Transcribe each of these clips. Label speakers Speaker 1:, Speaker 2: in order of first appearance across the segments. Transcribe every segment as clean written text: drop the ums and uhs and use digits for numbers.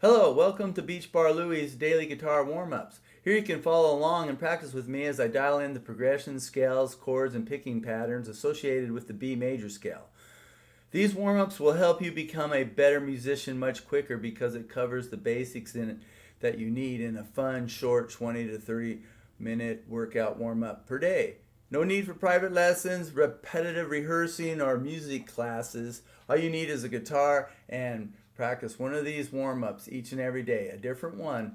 Speaker 1: Hello, welcome to Beach Bar Louie's daily guitar warm-ups. Here you can follow along and practice with me as I dial in the progressions, scales, chords, and picking patterns associated with the B major scale. These warm-ups will help you become a better musician much quicker because it covers the basics in it that you need in a fun, short 20 to 30 minute workout warm-up per day. No need for private lessons, repetitive rehearsing, or music classes. All you need is a guitar and practice one of these warm-ups each and every day, a different one,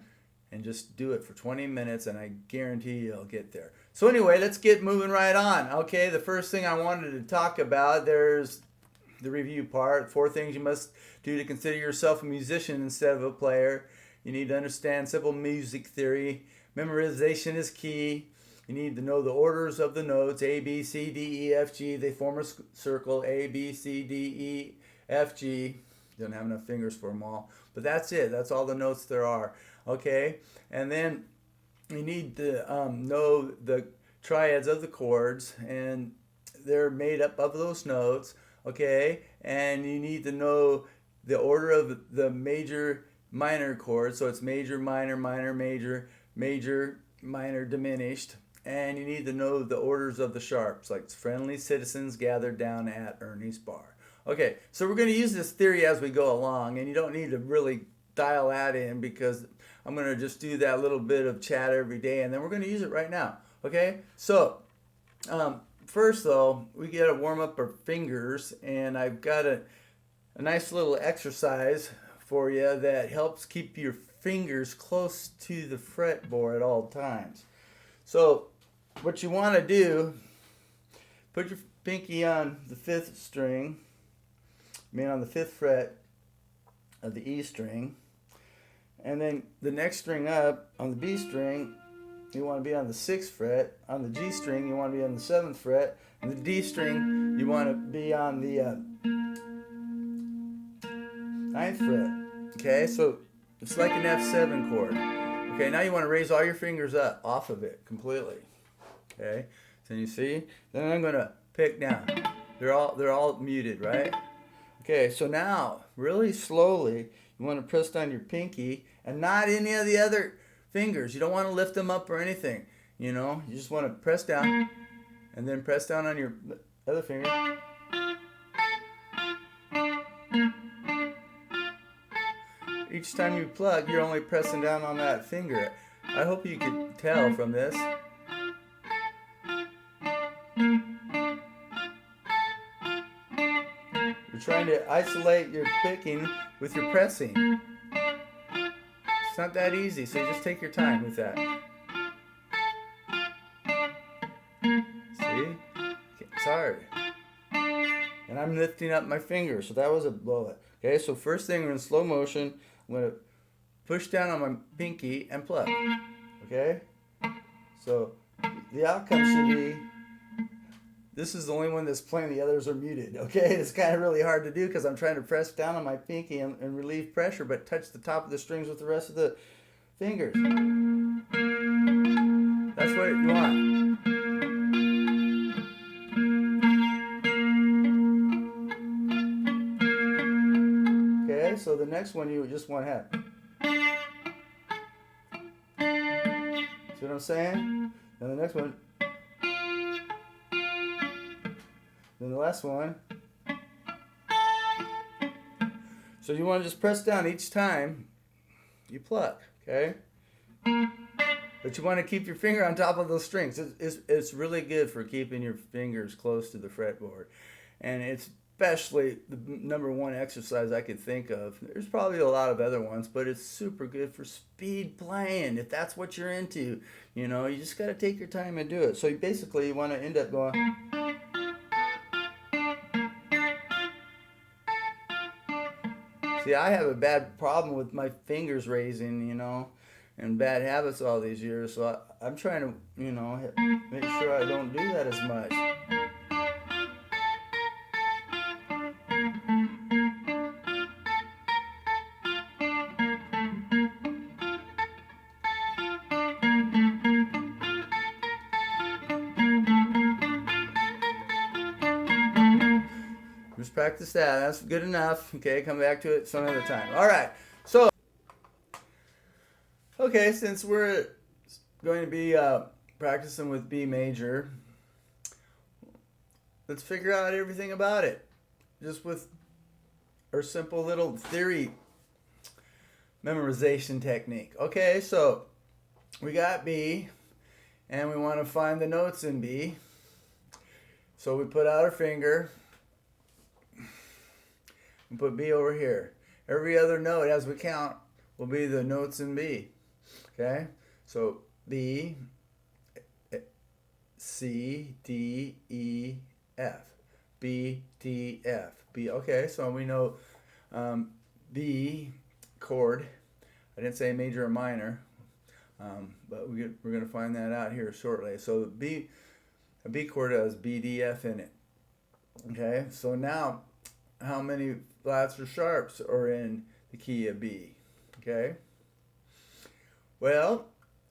Speaker 1: and just do it for 20 minutes and I guarantee you'll get there. So anyway, let's get moving right on. Okay, the first thing I wanted to talk about, there's the review part. 4 things you must do to consider yourself a musician instead of a player. You need to understand simple music theory. Memorization is key. You need to know the orders of the notes, A, B, C, D, E, F, G. They form a circle, A, B, C, D, E, F, G. Don't have enough fingers for them all. But that's it. That's all the notes there are. Okay? And then you need to know the triads of the chords, and they're made up of those notes. Okay? And you need to know the order of the major, minor chords. So it's major, minor, minor, major, major, minor, diminished. And you need to know the orders of the sharps, like friendly citizens gathered down at Ernie's bar. Okay, so we're going to use this theory as we go along, and you don't need to really dial that in because I'm going to just do that little bit of chat every day, and then we're going to use it right now. Okay, so first though, we got to warm up our fingers, and I've got a nice little exercise for you that helps keep your fingers close to the fretboard at all times. So what you want to do, put your pinky on the 5th string, on the 5th fret of the E string, and then the next string up on the B string, you want to be on the 6th fret. On the G string, you want to be on the 7th fret, and the D string, you want to be on the 9th fret. Okay, so it's like an F7 chord. Okay, now you want to raise all your fingers up off of it completely. Okay, so you see, then I'm gonna pick down. They're all muted, right? Okay, so now really slowly you want to press down your pinky and not any of the other fingers. You don't want to lift them up or anything. You know, you just want to press down and then press down on your other finger. Each time you pluck, you're only pressing down on that finger. I hope you can tell from this. You're trying to isolate your picking with your pressing. It's not that easy, so just take your time with that. See? It's hard. And I'm lifting up my finger, so that was a blow it. Okay, so first thing, we're in slow motion. I'm going to push down on my pinky and pluck. Okay? So the outcome should be, this is the only one that's playing, the others are muted. Okay? It's kind of really hard to do because I'm trying to press down on my pinky and relieve pressure, but touch the top of the strings with the rest of the fingers. That's what you want. Okay, so the next one you just want to have. See what I'm saying? Then the next one. Then the last one. So you want to just press down each time you pluck, okay? But you want to keep your finger on top of those strings. It's really good for keeping your fingers close to the fretboard. And it's especially the number one exercise I could think of. There's probably a lot of other ones, but it's super good for speed playing if that's what you're into. You know, you just got to take your time and do it. So basically you want to end up going. See, I have a bad problem with my fingers raising, you know, and bad habits all these years. So I'm trying to, you know, make sure I don't do that as much. Just practice that. That's good enough. Okay, come back to it some other time. All right. So Okay, since we're going to be practicing with B major, let's figure out everything about it. Just with our simple little theory memorization technique. Okay, so we got B, and we want to find the notes in B. So we put out our finger and put B over here. Every other note as we count will be the notes in B. Okay, so B, C, D, E, F. B, D, F. B. Okay, so we know B chord. I didn't say major or minor, but we're going to find that out here shortly. So a B chord has B, D, F in it. Okay, so now how many flats or sharps are in the key of B? Okay, well,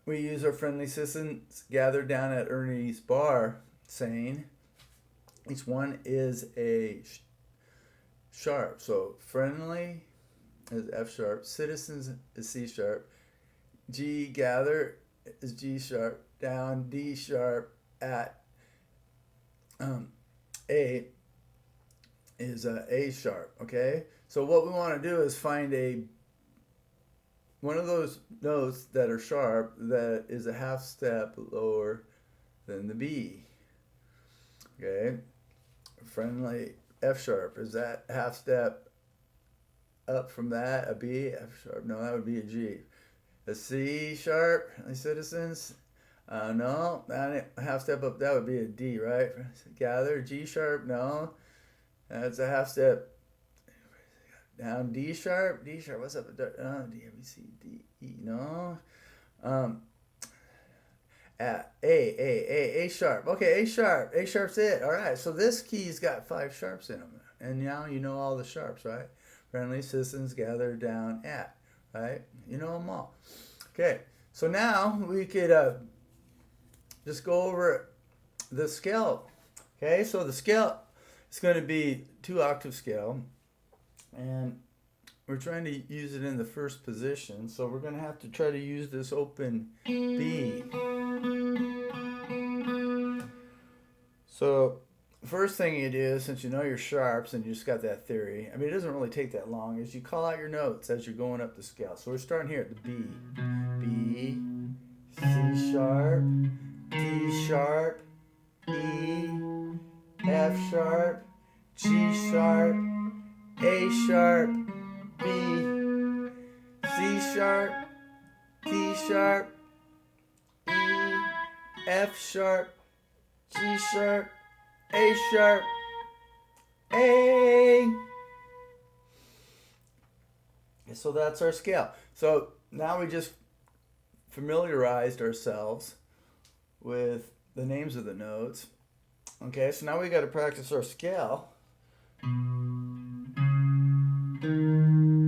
Speaker 1: we use our friendly citizens gathered down at Ernie's bar saying each one is a sharp. So friendly is F sharp, citizens is C sharp, G gather is G sharp, down D sharp, at A is A sharp. Okay, so what we want to do is find one of those notes that are sharp that is a half step lower than the B. Okay, friendly F sharp, is that half step up from that? A B, F sharp, no, that would be a G. A C sharp, citizens, no, that half step up, that would be a D, right? Gather, G sharp, no, that's a half step down. D sharp, what's up? D, B, C, D, E, no. A sharp. Okay, A sharp's it. All right, so this key's got 5 sharps in them. And now you know all the sharps, right? Friendly citizens gather down at, right? You know them all. Okay, so now we could just go over the scale. Okay, so the scale is going to be 2-octave scale. And we're trying to use it in the first position. So we're going to have to try to use this open B. So first thing you do, since you know your sharps and you just got that theory, I mean, it doesn't really take that long, is you call out your notes as you're going up the scale. So we're starting here at the B. B, C sharp, D sharp, E, F sharp, G sharp, A sharp, B, C sharp, D sharp, E, F sharp, G sharp, A sharp, A. So that's our scale. So now we just familiarized ourselves with the names of the notes. Okay, so now we got to practice our scale.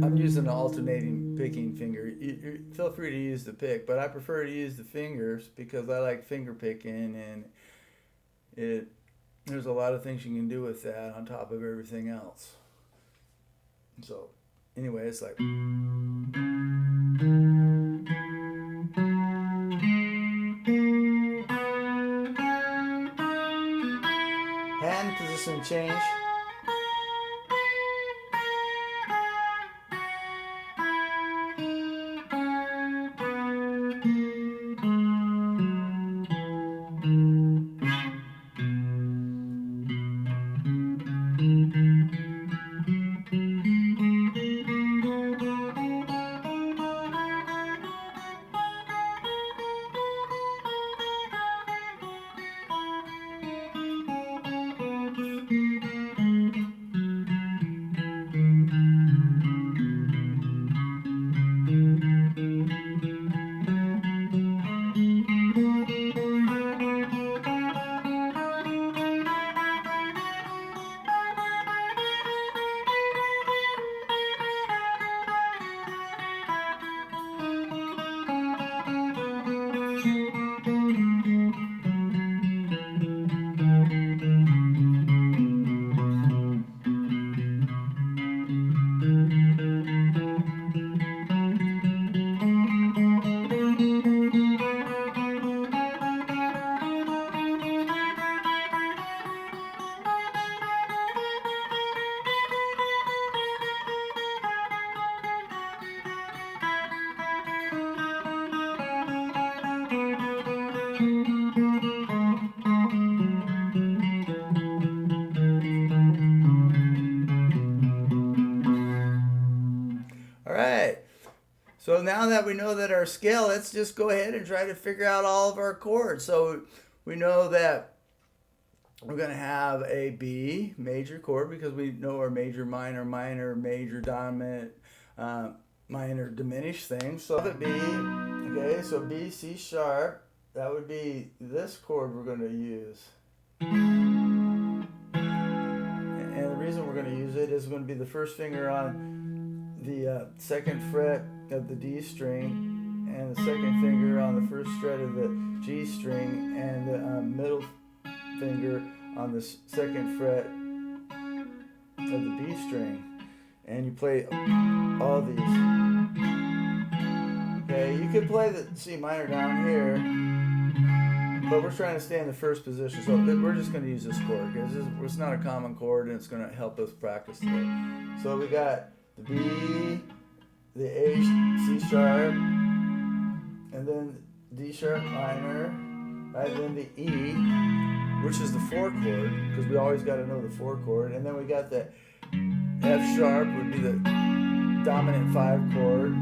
Speaker 1: I'm using the alternating picking finger. You feel free to use the pick, but I prefer to use the fingers because I like finger picking, and there's a lot of things you can do with that on top of everything else. So anyway, it's like hand position change. So now that we know that our scale, let's just go ahead and try to figure out all of our chords. So we know that we're going to have a B major chord because we know our major, minor, minor, major, dominant, minor, diminished things. So the B, okay, so B, C sharp, that would be this chord we're going to use. And the reason we're going to use it is going to be the first finger on the second fret of the D string and the second finger on the first fret of the G string and the middle finger on the second fret of the B string, and you play all these. Okay, you could play the C minor down here, but we're trying to stay in the first position, so we're just going to use this chord because it's not a common chord and it's going to help us practice today. So we got the B, the A, C sharp, and then D sharp minor, right? Then the E, which is the 4 chord, because we always got to know the 4 chord. And then we got the F sharp, would be the dominant 5 chord.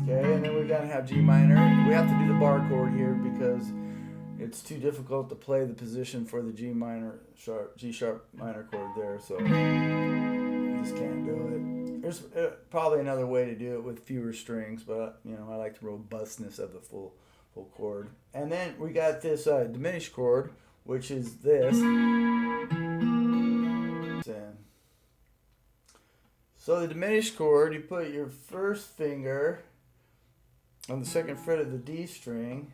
Speaker 1: Okay, and then we got to have G minor. We have to do the bar chord here because it's too difficult to play the position for the G sharp minor chord there, so you just can't do it. There's probably another way to do it with fewer strings, but I like the robustness of the full chord. And then we got this diminished chord, which is this. So the diminished chord, you put your first finger on the second fret of the D string,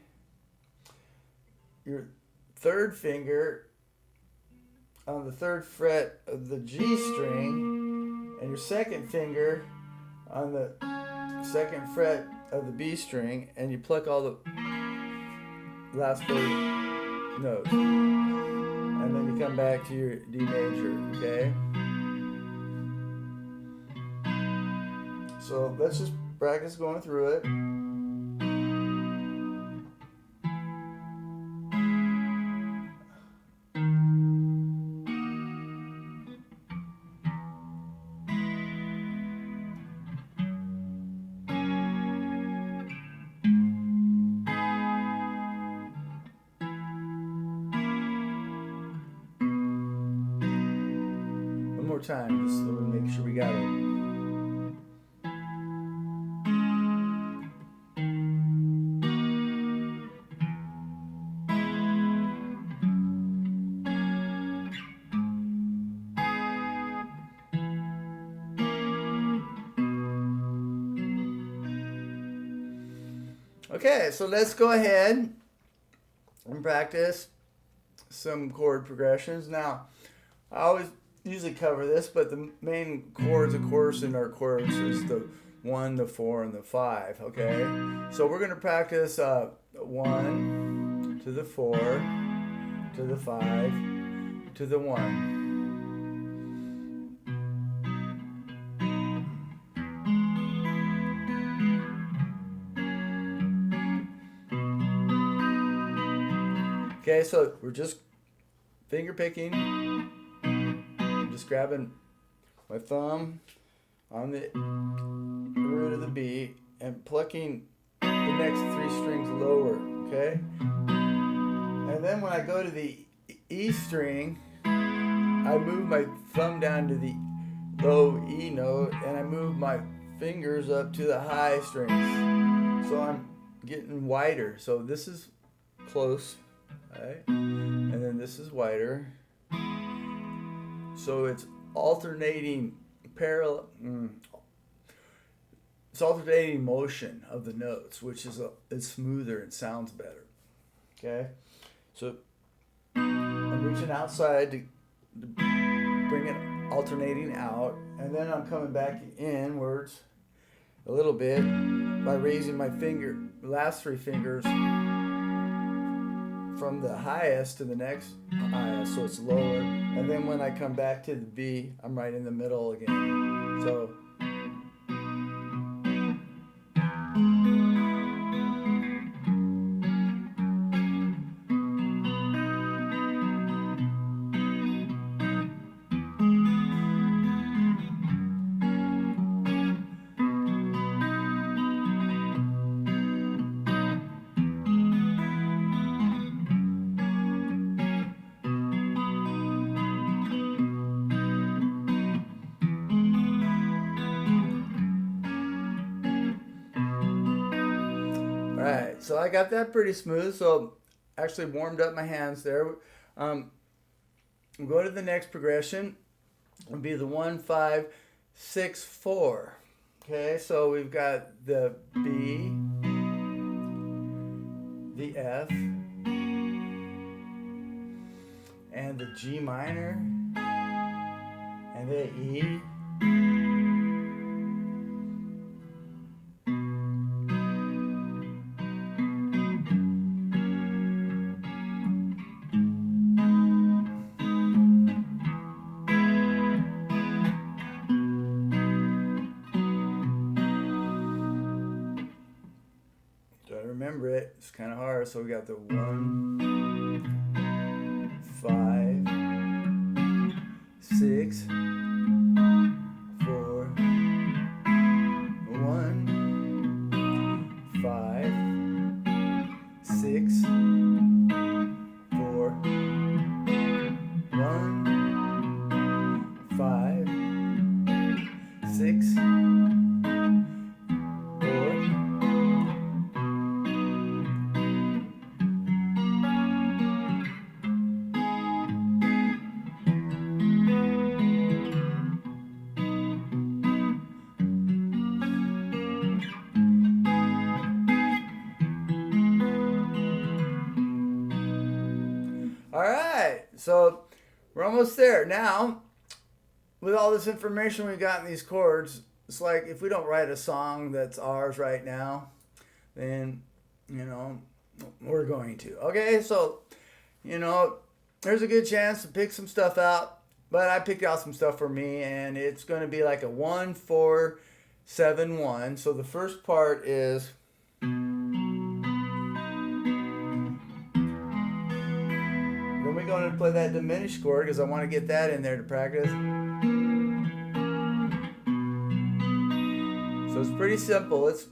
Speaker 1: your third finger on the third fret of the G string, and your second finger on the second fret of the B string, and you pluck all the last 4 notes. And then you come back to your D major, okay? So let's just practice going through it. One more time, just so we make sure we got it. Okay, so let's go ahead and practice some chord progressions. Now, I always usually cover this, but the main chords, of course, in our chorus is the 1, the 4, and the 5, okay? So we're going to practice 1 to the 4, to the 5, to the 1. Okay, so we're just finger picking. I'm just grabbing my thumb on the root of the B and plucking the next 3 strings lower, okay? And then when I go to the E string, I move my thumb down to the low E note and I move my fingers up to the high strings. So I'm getting wider. So this is close. Right? And then this is wider. So it's alternating parallel. It's alternating motion of the notes, which is it's smoother and sounds better. Okay, so I'm reaching outside to bring it alternating out, and then I'm coming back inwards a little bit by raising my finger, the last 3 fingers, from the highest to the next highest, so it's lower. And then when I come back to the B, I'm right in the middle again. So Right, so I got that pretty smooth. So actually warmed up my hands there. We'll go to the next progression. It'll be the 1, 5, 6, 4. Okay, so we've got the B, the F, and the G minor, and the E. Remember it, it's kind of hard. So we got the 1, 5, 6, 4, 1, 5, 6, 4, 1, 5, 6, 4. All right, so we're almost there. Now, with all this information we got in these chords, it's like if we don't write a song that's ours right now, then, we're going to. Okay, so, there's a good chance to pick some stuff out, but I picked out some stuff for me, and it's going to be like a 1, 4, 7, 1. So the first part is... Then we're going to play that diminished chord because I want to get that in there to practice. So it's pretty simple. It's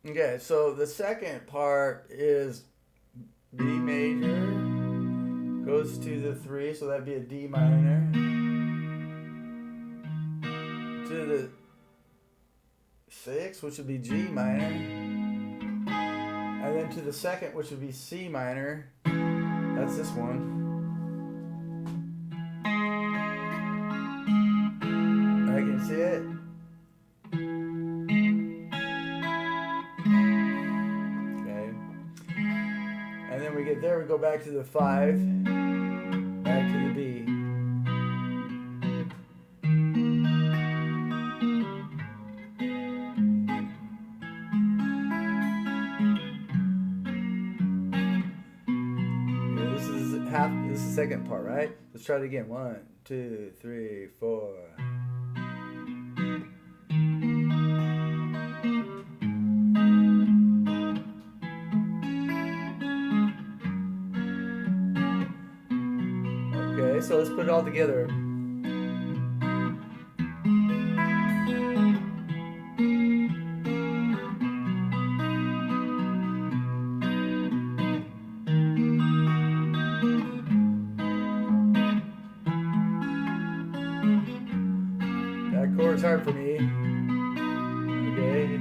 Speaker 1: okay, so the second part is B major goes to the 3, so that'd be a D minor, to the 6, which would be G minor, and then to the second, which would be C minor. That's this one. I can see it. And then we get there, we go back to the 5, back to the B. Okay, this is the second part, right? Let's try it again. 1, 2, 3, 4. Okay, so let's put it all together. That chord's hard for me. Okay.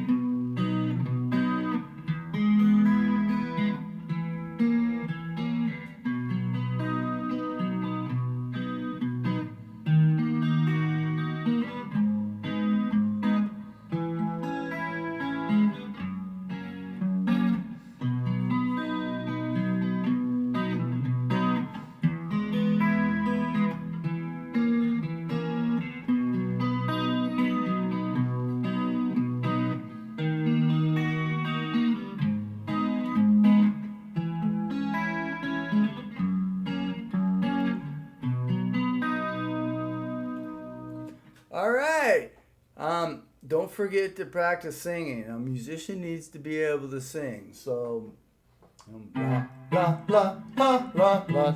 Speaker 1: All right. Don't forget to practice singing. A musician needs to be able to sing. So, la la la la la la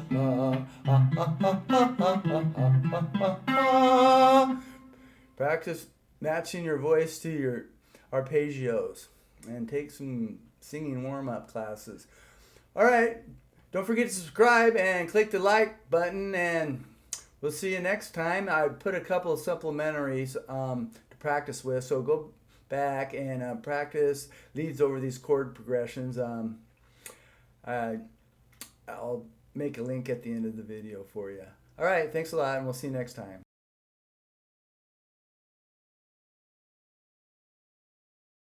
Speaker 1: la. Practice matching your voice to your arpeggios and take some singing warm-up classes. All right, don't forget to subscribe and click the like button, and we'll see you next time. I put a couple of supplementaries to practice with, so go back and practice leads over these chord progressions. I'll make a link at the end of the video for you. All right, thanks a lot, and we'll see you next time.